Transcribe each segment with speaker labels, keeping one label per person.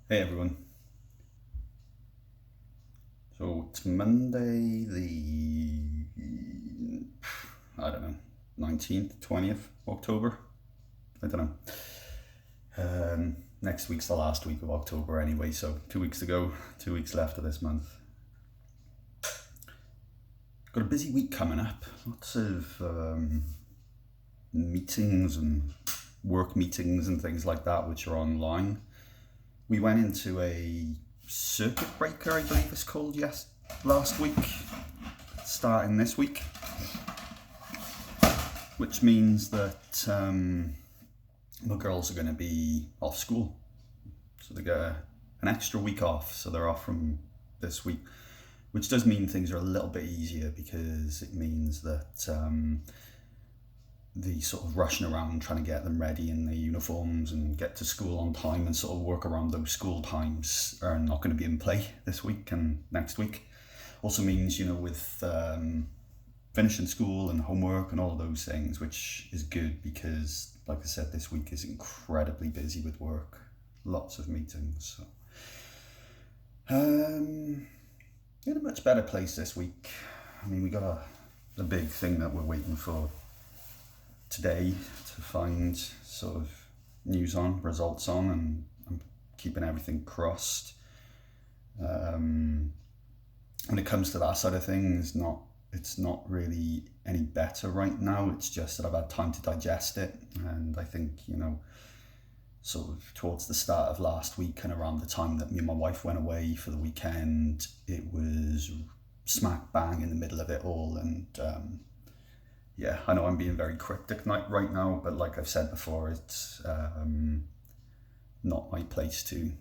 Speaker 1: Hey everyone. So it's Monday I don't know, 19th, 20th October. I don't know. Next week's the last week of October anyway, so 2 weeks to go, 2 weeks left of this month. Got a busy week coming up. Lots of meetings and work meetings and things like that, which are online. We went into a circuit breaker, I believe it's called, last week, starting this week, which means that the girls are going to be off school. So they get an extra week off, so they're off from this week, which does mean things are a little bit easier because it means that the sort of rushing around trying to get them ready in their uniforms and get to school on time and sort of work around those school times are not going to be in play this week and next week. Also means, with finishing school and homework and all of those things, which is good because, like I said, this week is incredibly busy with work. Lots of meetings. So. In a much better place this week. I mean, we got a big thing that we're waiting for today to find sort of news on, results on, and I'm keeping everything crossed. When it comes to that side of things, it's not really any better right now. It's just that I've had time to digest it, and I think sort of towards the start of last week and around the time that me and my wife went away for the weekend, it was smack bang in the middle of it all, and yeah, I know I'm being very cryptic right now, but like I've said before, it's not my place to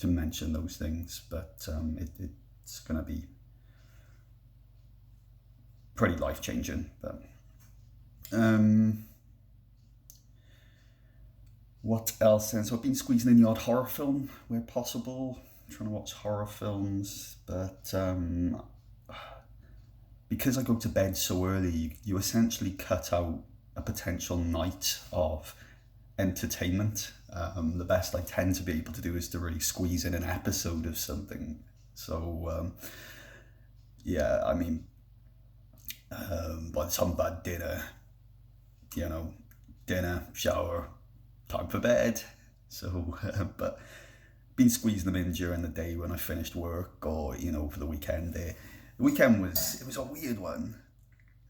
Speaker 1: mention those things, but it's going to be pretty life changing. But what else? And so I've been squeezing in the odd horror film where possible. I'm trying to watch horror films, but because I go to bed so early, you essentially cut out a potential night of entertainment. The best I tend to be able to do is to really squeeze in an episode of something. So, yeah, I mean, by the time I've had dinner, dinner, shower, time for bed. So, but been squeezing them in during the day when I finished work or, for the weekend there. The weekend was a weird one.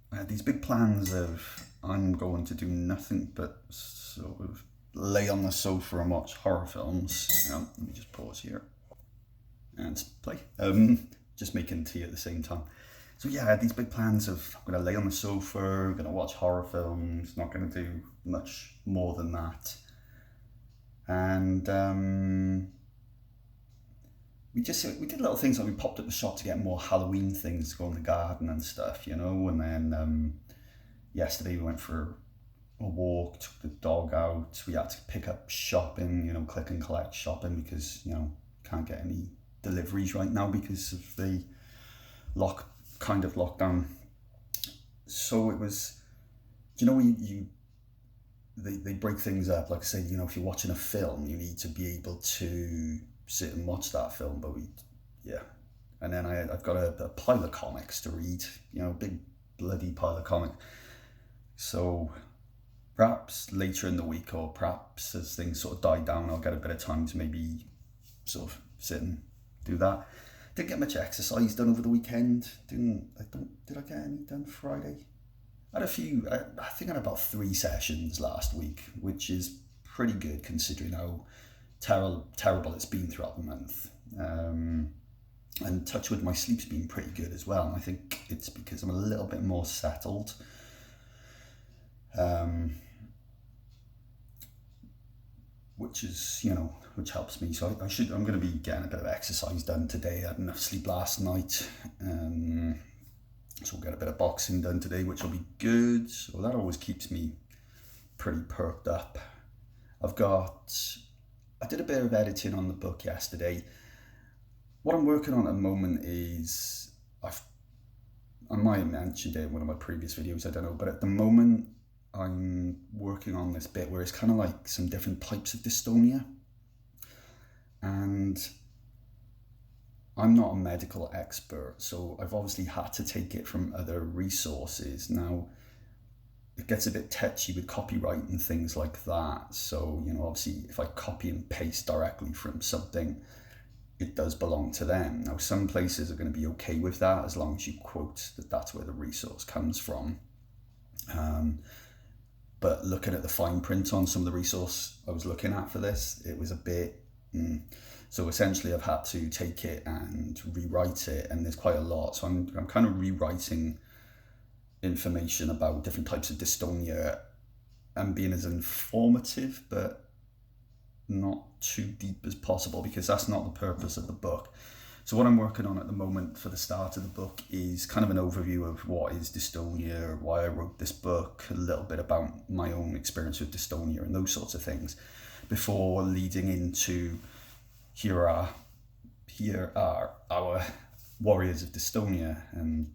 Speaker 1: I had these big plans of I'm going to do nothing but sort of lay on the sofa and watch horror films. Let me just pause here and play. Just making tea at the same time. So yeah, I had these big plans of I'm going to lay on the sofa, I'm going to watch horror films, not going to do much more than that. And we did little things like we popped up the shop to get more Halloween things to go in the garden and stuff, and then yesterday we went for a walk, took the dog out. We had to pick up shopping, click and collect shopping because can't get any deliveries right now because of the lockdown. So it was, they break things up. Like I say, if you're watching a film, you need to be able to sit and watch that film. But yeah. And then I've got a pile of comics to read, big bloody pile of comics. So perhaps later in the week, or perhaps as things sort of die down, I'll get a bit of time to maybe sort of sit and do that. Didn't get much exercise done over the weekend. Did I get any done Friday? I had a few. I think I had about 3 sessions last week, which is pretty good considering how terrible it's been throughout the month. And touch wood, my sleep's been pretty good as well. And I think it's because I'm a little bit more settled. Which helps me. So I'm going to be getting a bit of exercise done today. I had enough sleep last night. So we'll get a bit of boxing done today, which will be good. So that always keeps me pretty perked up. I did a bit of editing on the book yesterday. What I'm working on at the moment is, I might have mentioned it in one of my previous videos, I don't know, but at the moment I'm working on this bit where it's kind of like some different types of dystonia. And And I'm not a medical expert, so I've obviously had to take it from other resources. Now, it gets a bit touchy with copyright and things like that. So, obviously, if I copy and paste directly from something, it does belong to them. Now, some places are going to be okay with that as long as you quote that that's where the resource comes from. But looking at the fine print on some of the resource I was looking at for this, it was a bit... So essentially I've had to take it and rewrite it, and there's quite a lot. So I'm kind of rewriting information about different types of dystonia and being as informative but not too deep as possible, because that's not the purpose of the book. So what I'm working on at the moment for the start of the book is kind of an overview of what is dystonia, why I wrote this book, a little bit about my own experience with dystonia and those sorts of things, before leading into here are our warriors of dystonia, and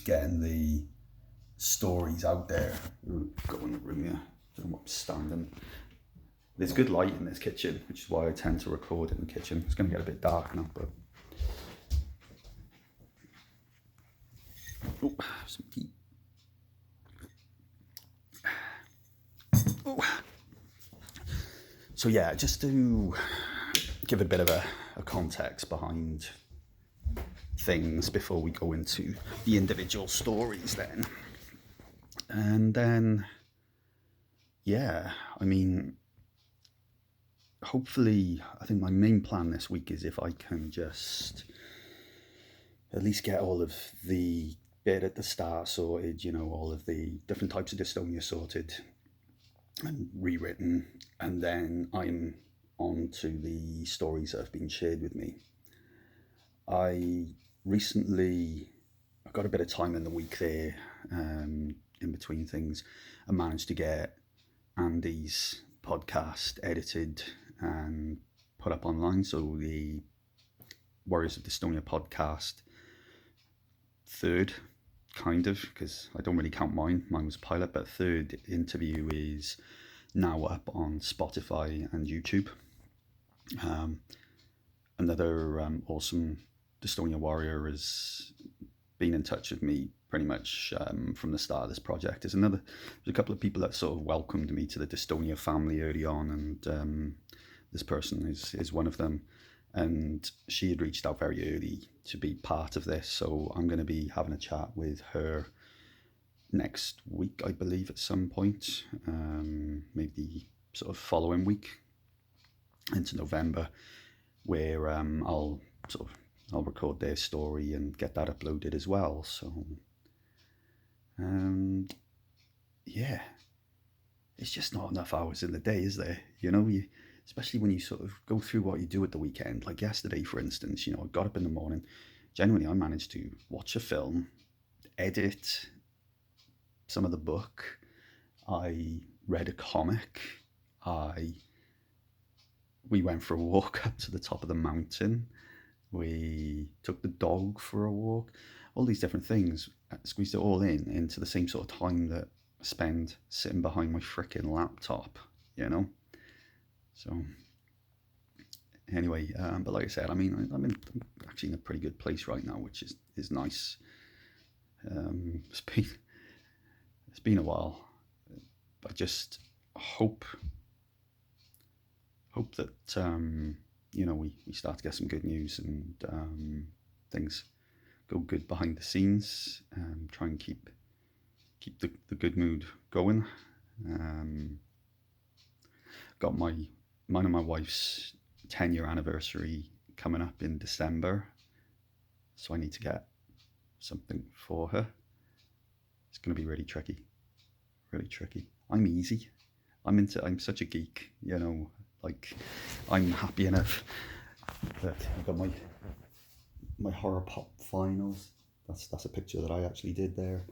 Speaker 1: getting the stories out there. Ooh, go in the room here. Don't know what I'm standing. There's good light in this kitchen, which is why I tend to record in the kitchen. It's going to get a bit dark now, but... Oh, some tea. Oh. So yeah, just to give a bit of a context behind things before we go into the individual stories then. And then, yeah, I mean, hopefully, I think my main plan this week is if I can just at least get all of the bit at the start sorted, all of the different types of dystonia sorted and rewritten, and then I'm on to the stories that have been shared with me. I got a bit of time in the week there, in between things, and managed to get Andy's podcast edited and put up online. So the Warriors of Dystonia podcast, third, kind of, because I don't really count mine was pilot, but third interview is now up on Spotify and YouTube. Another awesome Dystonia warrior has been in touch with me pretty much from the start of this project. There's a couple of people that sort of welcomed me to the Dystonia family early on, and this person is one of them. And she had reached out very early to be part of this, so I'm going to be having a chat with her next week, I believe, at some point, maybe sort of following week into November, where I'll record their story and get that uploaded as well. So yeah, it's just not enough hours in the day, is there? Especially when you sort of go through what you do at the weekend. Like yesterday, for instance, I got up in the morning. Generally, I managed to watch a film, edit some of the book. I read a comic. We went for a walk up to the top of the mountain. We took the dog for a walk. All these different things. I squeezed it all into the same sort of time that I spend sitting behind my frickin' laptop, So anyway, but like I said, I'm actually in a pretty good place right now, which is nice. It's been a while. I just hope that we start to get some good news, and things go good behind the scenes. Try and keep the good mood going. Got mine and my wife's 10-year anniversary coming up in December, so I need to get something for her. It's going to be really tricky. I'm easy. I'm such a geek, like I'm happy enough that I've got my horror pop vinyls. That's a picture that I actually did there.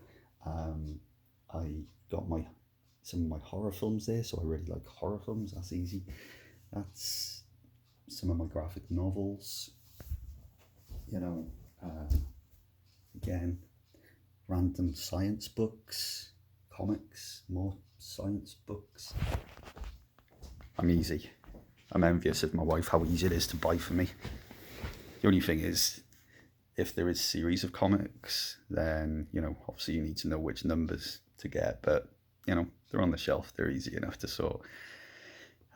Speaker 1: I got some of my horror films there, so I really like horror films. That's easy. That's some of my graphic novels. Again, random science books, comics, more science books. I'm easy. I'm envious of my wife, how easy it is to buy for me. The only thing is, if there is series of comics, then, obviously you need to know which numbers to get, but, they're on the shelf, they're easy enough to sort.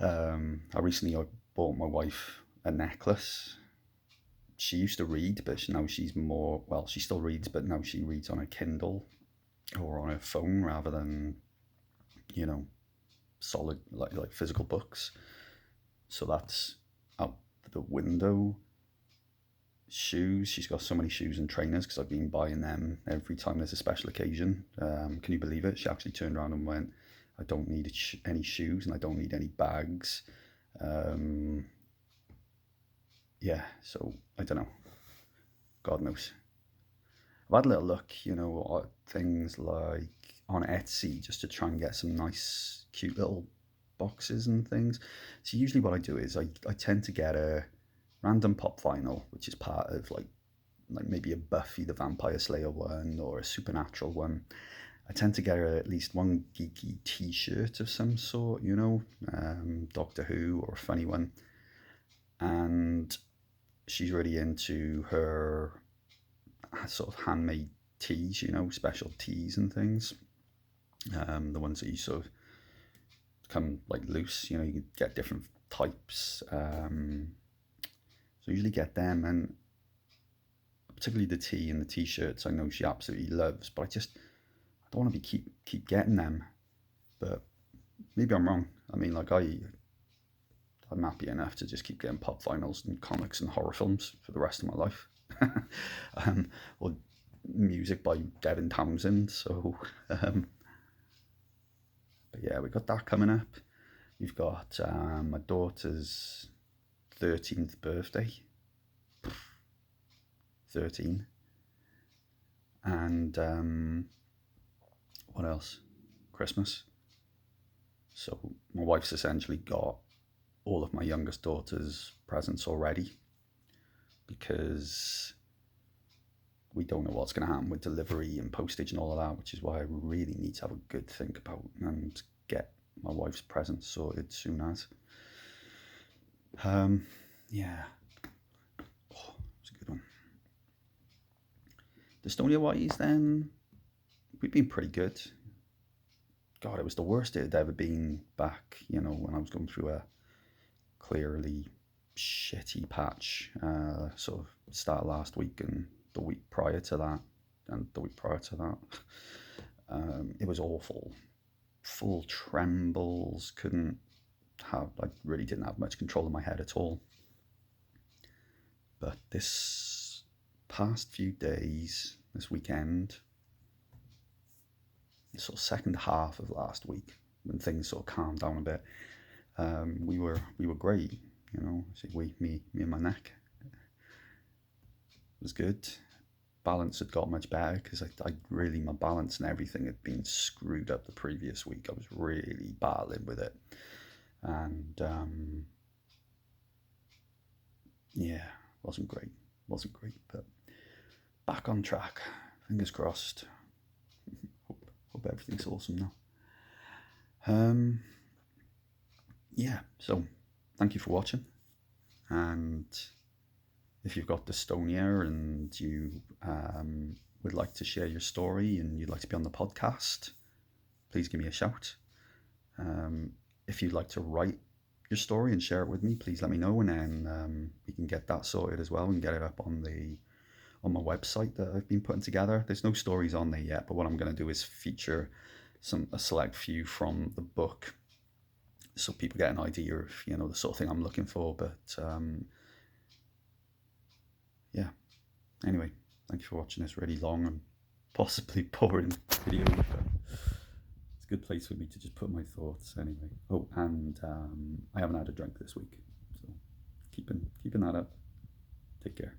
Speaker 1: I recently bought my wife a necklace. She used to read, but now she's more, well, she still reads, but now she reads on a Kindle or on her phone rather than, solid, like physical books. So that's out the window. Shoes, she's got so many shoes and trainers because I've been buying them every time there's a special occasion. Can you believe it? She actually turned around and went, I don't need any shoes and I don't need any bags. Yeah, so I don't know. God knows. I've had a little look, at things like on Etsy just to try and get some nice, cute little boxes and things. So usually what I do is I tend to get a random pop vinyl, which is part of like maybe a Buffy the Vampire Slayer one or a Supernatural one. I tend to get at least one geeky T-shirt of some sort, Doctor Who or a funny one. And she's really into her sort of handmade teas, special teas and things. The ones that you sort of come like loose, you can get different types. So I usually get them, and particularly the tea and the t-shirts I know she absolutely loves, but I don't want to be keep getting them. But maybe I'm wrong. I mean, like I'm happy enough to just keep getting pop vinyls and comics and horror films for the rest of my life. Or music by Devin Townsend. So, but yeah, we got that coming up. We've got my daughter's 13th birthday. 13. And what else? Christmas. So my wife's essentially got all of my youngest daughter's presents already, because we don't know what's going to happen with delivery and postage and all of that, which is why I really need to have a good think about and get my wife's presents sorted soon as. Yeah. Oh, it's a good one. Dystonia wise then, we've been pretty good. God, it was the worst it had ever been back, when I was going through a clearly shitty patch, sort of start last week and the week prior to that, and the week prior to that. It was awful. Full trembles, I really didn't have much control of my head at all. But this past few days, this weekend, the sort of second half of last week, when things sort of calmed down a bit, we were great, me and my neck. It was good. Balance had got much better because I really, my balance and everything had been screwed up the previous week. I was really battling with it, and yeah, wasn't great, but back on track. Fingers crossed. Hope everything's awesome now. Yeah, so thank you for watching, and if you've got Dystonia and you would like to share your story and you'd like to be on the podcast, please give me a shout. If you'd like to write your story and share it with me, please let me know, and then we can get that sorted as well and get it up on my website that I've been putting together. There's no stories on there yet, but what I'm going to do is feature a select few from the book, so people get an idea of the sort of thing I'm looking for. But yeah, anyway, thank you for watching this really long and possibly boring video, but it's a good place for me to just put my thoughts anyway. Oh, and I haven't had a drink this week, so keeping that up. Take care.